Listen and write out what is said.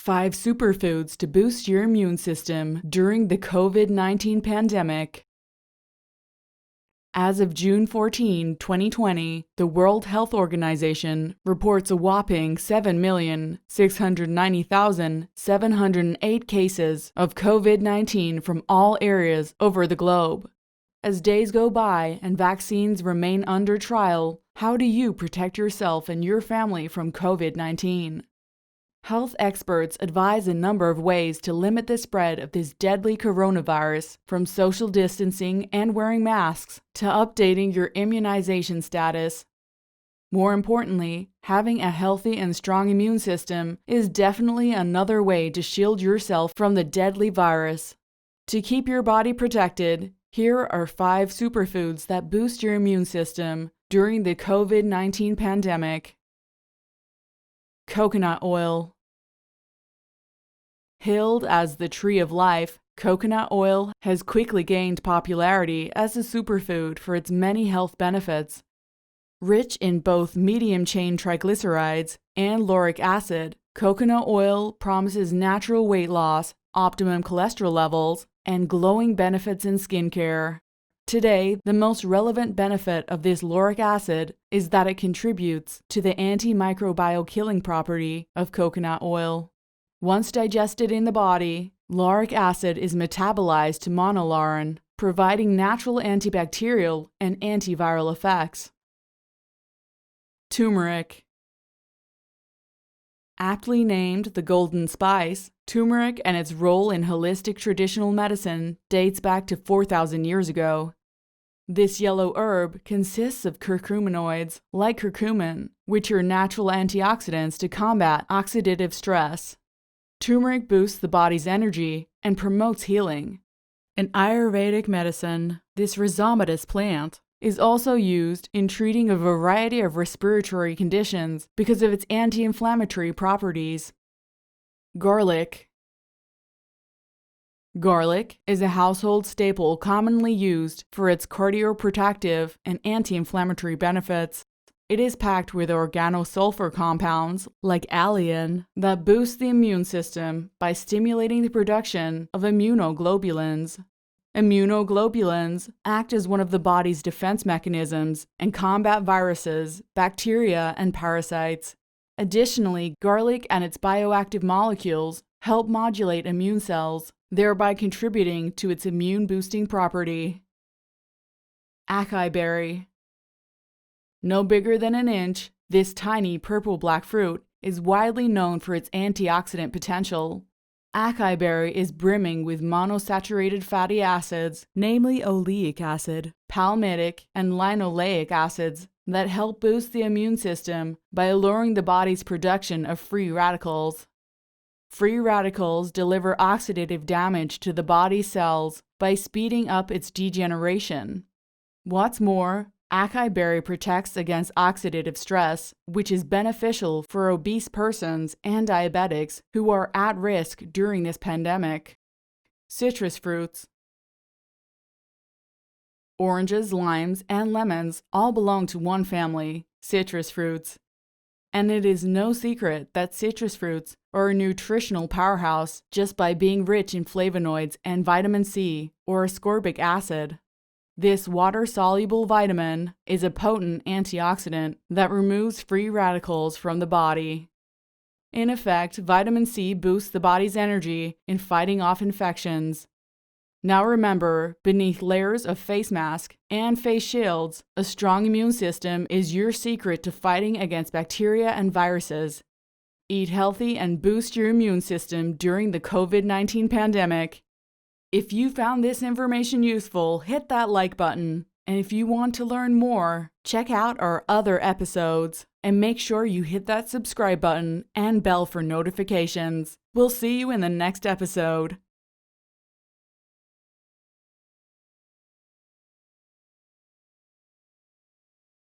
5 superfoods to boost your immune system during the COVID-19 pandemic. As of June 14, 2020, the World Health Organization reports a whopping 7,690,708 cases of COVID-19 from all areas over the globe. As days go by and vaccines remain under trial, how do you protect yourself and your family from COVID-19? Health experts advise a number of ways to limit the spread of this deadly coronavirus, from social distancing and wearing masks to updating your immunization status. More importantly, having a healthy and strong immune system is definitely another way to shield yourself from the deadly virus. To keep your body protected, here are 5 superfoods that boost your immune system during the COVID-19 pandemic. Coconut oil. Hailed as the tree of life, coconut oil has quickly gained popularity as a superfood for its many health benefits. Rich in both medium-chain triglycerides and lauric acid, coconut oil promises natural weight loss, optimum cholesterol levels, and glowing benefits in skincare. Today, the most relevant benefit of this lauric acid is that it contributes to the antimicrobial killing property of coconut oil. Once digested in the body, lauric acid is metabolized to monolaurin, providing natural antibacterial and antiviral effects. Turmeric. Aptly named the golden spice, turmeric and its role in holistic traditional medicine dates back to 4,000 years ago. This yellow herb consists of curcuminoids, like curcumin, which are natural antioxidants to combat oxidative stress. Turmeric boosts the body's energy and promotes healing. In Ayurvedic medicine, this rhizomatous plant is also used in treating a variety of respiratory conditions because of its anti-inflammatory properties. Garlic. Garlic is a household staple commonly used for its cardioprotective and anti-inflammatory benefits. It is packed with organosulfur compounds, like alliin, that boost the immune system by stimulating the production of immunoglobulins. Immunoglobulins act as one of the body's defense mechanisms and combat viruses, bacteria, and parasites. Additionally, garlic and its bioactive molecules help modulate immune cells, thereby contributing to its immune-boosting property. Acai Berry. No bigger than an inch, this tiny purple-black fruit is widely known for its antioxidant potential. Acai berry is brimming with monosaturated fatty acids, namely oleic acid, palmitic, and linoleic acids, that help boost the immune system by lowering the body's production of free radicals. Free radicals deliver oxidative damage to the body's cells by speeding up its degeneration. What's more, acai berry protects against oxidative stress, which is beneficial for obese persons and diabetics who are at risk during this pandemic. Citrus fruits. Oranges, limes, and lemons all belong to one family, citrus fruits. And it is no secret that citrus fruits are a nutritional powerhouse just by being rich in flavonoids and vitamin C, or ascorbic acid. This water-soluble vitamin is a potent antioxidant that removes free radicals from the body. In effect, vitamin C boosts the body's energy in fighting off infections. Now remember, beneath layers of face mask and face shields, a strong immune system is your secret to fighting against bacteria and viruses. Eat healthy and boost your immune system during the COVID-19 pandemic. If you found this information useful, hit that like button. And if you want to learn more, check out our other episodes. And make sure you hit that subscribe button and bell for notifications. We'll see you in the next episode.